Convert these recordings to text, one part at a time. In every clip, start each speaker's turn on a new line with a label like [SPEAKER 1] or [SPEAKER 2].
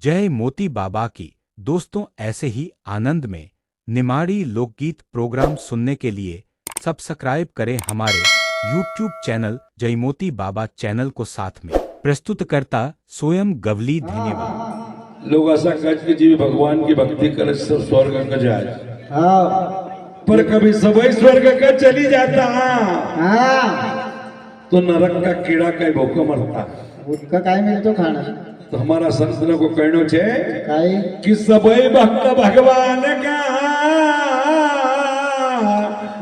[SPEAKER 1] जय मोती बाबा की। दोस्तों, ऐसे ही आनंद में निमाड़ी लोकगीत प्रोग्राम सुनने के लिए सब्सक्राइब करें हमारे YouTube चैनल जय मोती बाबा चैनल को। साथ में प्रस्तुतकर्ता स्वयं गवली। धन्यवाद।
[SPEAKER 2] लोग ऐसा कह के जीव भगवान की भक्ति करे सब स्वर्ग का जाए, पर कभी सबई स्वर्ग का चली जाता तो नरक का कीड़ा का भूखा मरता।
[SPEAKER 3] उसका काय मिलतो खाना।
[SPEAKER 2] तो हमारा संतन को कहना छे
[SPEAKER 3] काय
[SPEAKER 2] कि सबई भक्त भगवान का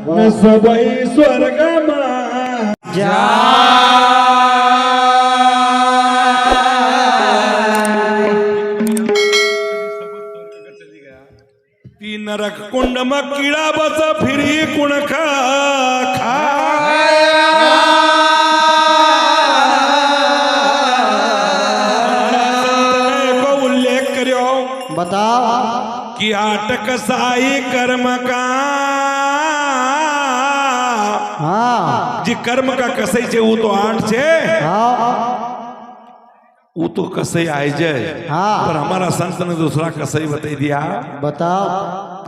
[SPEAKER 2] न सबई स्वर्ग में जा। नरक कुंड में कीड़ा बस फिरी कुण खा को उल्लेख करो
[SPEAKER 3] बताओ
[SPEAKER 2] कि आटक साई कर्म का जी कर्म का कसई छे वो तो आठ छे वो तो कसई आए जाए। पर हमारा संत ने दूसरा कसई बता दिया।
[SPEAKER 3] बताओ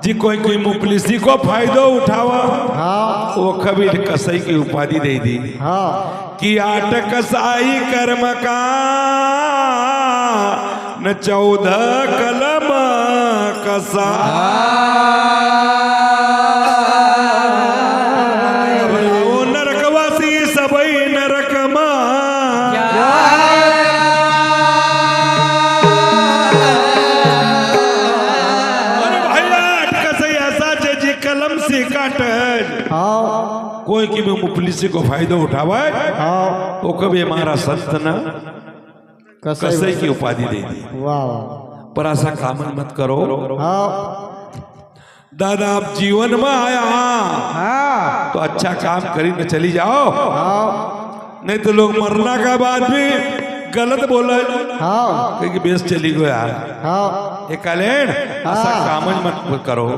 [SPEAKER 2] जी कोई मुफलिसी को फायदो उठावा वो कभी कसई की उपाधि दे दी कि आठ कसाई कर्म का न 14 कलम कसा। वो नरकवासी सबई नरक कोई की भी मुफलिसी को फायदा उठावा वो कभी हमारा संत ना कसई की उपाधि दे दी। पर ऐसा काम मत करो दादा। आप जीवन में आया तो अच्छा काम करी न चली जाओ, नहीं तो लोग मरना का बाद भी गलत बोला क्योंकि बेस चली गया एक कलेण। ऐसा काम मत करो।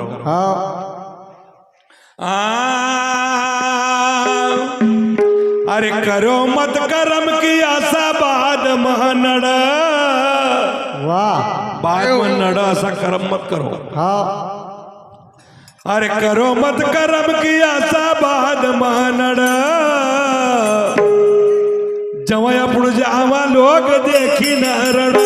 [SPEAKER 2] अरे करो मत कर्म की आशा बाद महनड़। बाद में नड़ ऐसा कर्म मत करो। अरे करो मत कर्म की आशा बाद महनड़। जवय अपन जावा लोग देखी न रड़।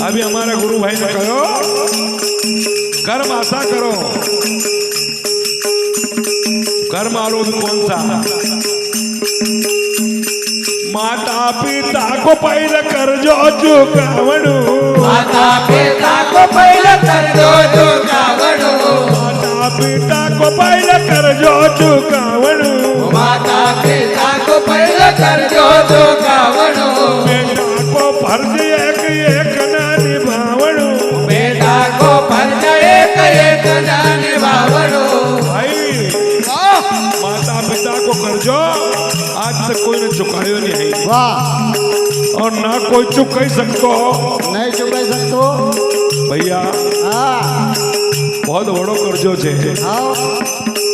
[SPEAKER 2] अभी हमारा गुरु भाई ने कहो कर्म आशा करो। कर्म आरोप कौन सा? माता पिता को पहले कर जो चुकावणु।
[SPEAKER 4] माता पिता को पहले कर जो चुकावणु।
[SPEAKER 2] माता पिता को पहले कर जो चुकावणु।
[SPEAKER 4] माता पिता को पहले कर जो चुकावणु।
[SPEAKER 2] बेटा को फर्ज एक ना निभावणु।
[SPEAKER 4] बेटा को फर्ज एक ना निभावणु।
[SPEAKER 2] भाई माता पिता को कर्जो आज तक कोई ने चुकायो नहीं है।
[SPEAKER 3] वाह।
[SPEAKER 2] और ना कोई चुका सकतो।
[SPEAKER 3] नहीं चुका सकतो
[SPEAKER 2] भैया बहुत बड़ो कर्जो छे।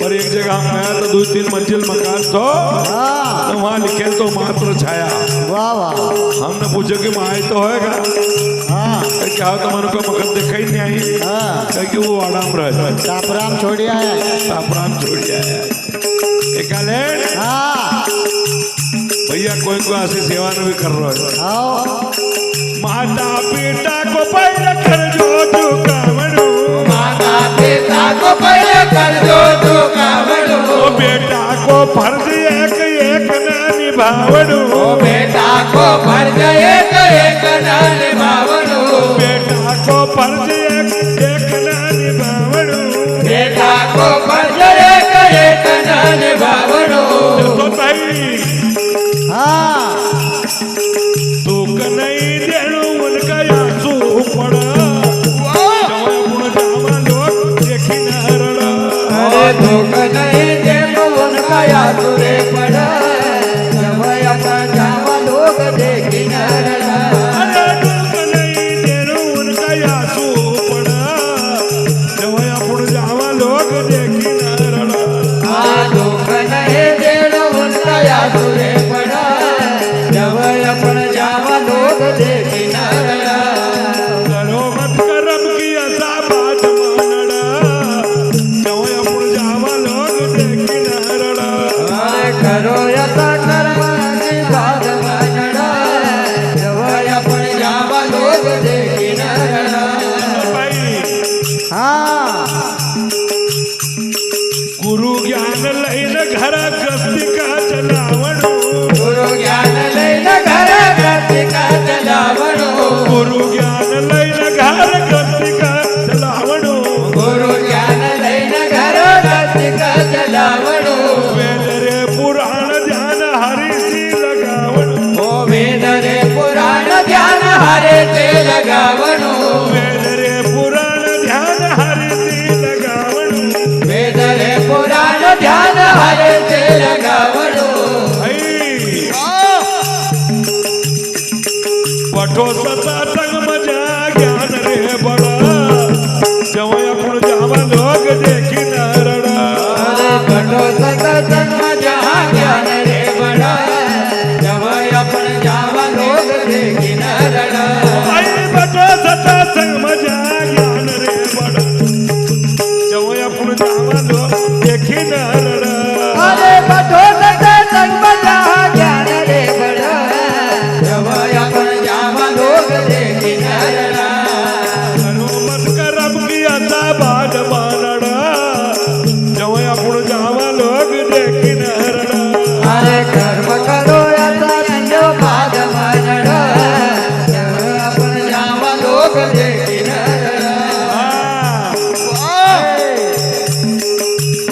[SPEAKER 2] पर एक जगह हम गया तो 2-3 मंजिल मकान तो
[SPEAKER 3] हाँ
[SPEAKER 2] वहाँ लिखे तो मात्र छाया।
[SPEAKER 3] वाह वाह
[SPEAKER 2] हमने पूछो कि माँ तो होएगा
[SPEAKER 3] हाँ
[SPEAKER 2] क्या हो तो मन को मकान देखा ही नहीं आई
[SPEAKER 3] हाँ
[SPEAKER 2] कि वो आराम रहे
[SPEAKER 3] तापराम छोड़िया है
[SPEAKER 2] सापराम छोड़ दिया है एक
[SPEAKER 3] हाँ
[SPEAKER 2] भैया कोई कोई ऐसी सेवा भी कर रहा है।
[SPEAKER 3] आओ
[SPEAKER 2] माता पिता को पैर कर जो झुकावड़ो
[SPEAKER 4] माता पिता को पहले कर दो झुकावड़ो
[SPEAKER 2] ओ बेटा को फर्ज एक ना निभावड़ो
[SPEAKER 4] ओ बेटा को फर्ज एक ना निभावड़ो
[SPEAKER 2] बेटा को फर्ज एक ना निभावड़ो
[SPEAKER 4] बेटा को फर्ज एक ना निभावड़ो
[SPEAKER 2] तो भाई
[SPEAKER 3] हाँ
[SPEAKER 2] दुख नहीं देणो उनका आंसू पड़ा जवान जावा लोग देखी ना रड़ा
[SPEAKER 4] अरे दुख नहीं देनो उनका यादुरे पड़ा जब अपना जावा लोग देखी न रड़ा
[SPEAKER 2] अरे दुख नहीं देणो उनका आंसू पड़ा जवान जावा लोग देखी ना रड़ा
[SPEAKER 4] दुख नहीं देनो उनका यादुरे पड़ा जब अपना जावा लोग देखी न रड़ा
[SPEAKER 2] करो मत करम की ऐसा बात मानड़ा जवान जावा लोग देखी ना रड़ा
[SPEAKER 4] अरे करो यथा कर्म की बात मानड़ा जब अपना जावा लोग देखी न रड़ा
[SPEAKER 2] भाई
[SPEAKER 3] हाँ
[SPEAKER 2] गुरु ज्ञान लईन घर गस्ती का चलावणो
[SPEAKER 4] गुरु ज्ञान लैन घर गति का चलावणो
[SPEAKER 2] गुरु ज्ञान लईन घर गस्ती का चलावणो
[SPEAKER 4] गुरु ज्ञान लैन घर गति का चलावणो
[SPEAKER 2] वेद रे पुराण ध्यान हरि सी लगावणो
[SPEAKER 4] ओ वेद रे पुराण ध्यान हरे ते लगावणो
[SPEAKER 2] वेद रे पुराण ध्यान हरि सी लगावणो
[SPEAKER 4] वेद रे पुराण ध्यान हरे ते लगावणो
[SPEAKER 2] आई पठो सता संग मजा ज्ञान रे बड़ा जवय आपण जावा लोग देखी ना रड़ा
[SPEAKER 4] अरे बटो सत्संग जहाँ ज्ञान रे बड़ा जब अपन जावा लोग देखी न रड़ा
[SPEAKER 2] आई बटो सता संग मजा ज्ञान रे बड़ा जवय आपण जावा लोग देखी ना रड़ा
[SPEAKER 4] अरे बटो सत्संग जहाँ ज्ञान रे बड़ा जब अपन जावा लोग देखी न रड़ा
[SPEAKER 2] करो मत करम की असा बात मानड़ा जवय आपण जावा लोग देखी ना रड़ा
[SPEAKER 4] अरे कर्म करो ऐसा जो बाद मानड़ा जब अपन जावा लोग देखी न रड़ा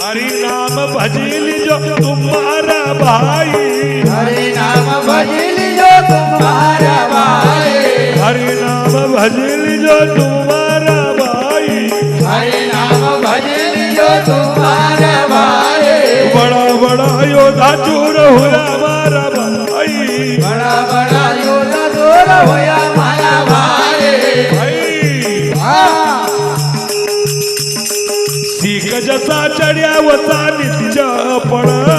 [SPEAKER 2] हरि नाम भजिल जो तुम्हारा भाई
[SPEAKER 4] हरि नाम भजिल जो तुम्हारा भाई
[SPEAKER 2] हरि नाम भजिल जो तुम्हारा भाई
[SPEAKER 4] हरि नाम भजिल जो तुम्हारा भाई
[SPEAKER 2] बड़ा बड़ा योद्धा चूर हुआ हमारा भाई
[SPEAKER 4] बड़ा बड़ा योद्धा दूर होया मारा भाई
[SPEAKER 2] भाई सीख जसा चढ़्या वसा नित्य पड़ा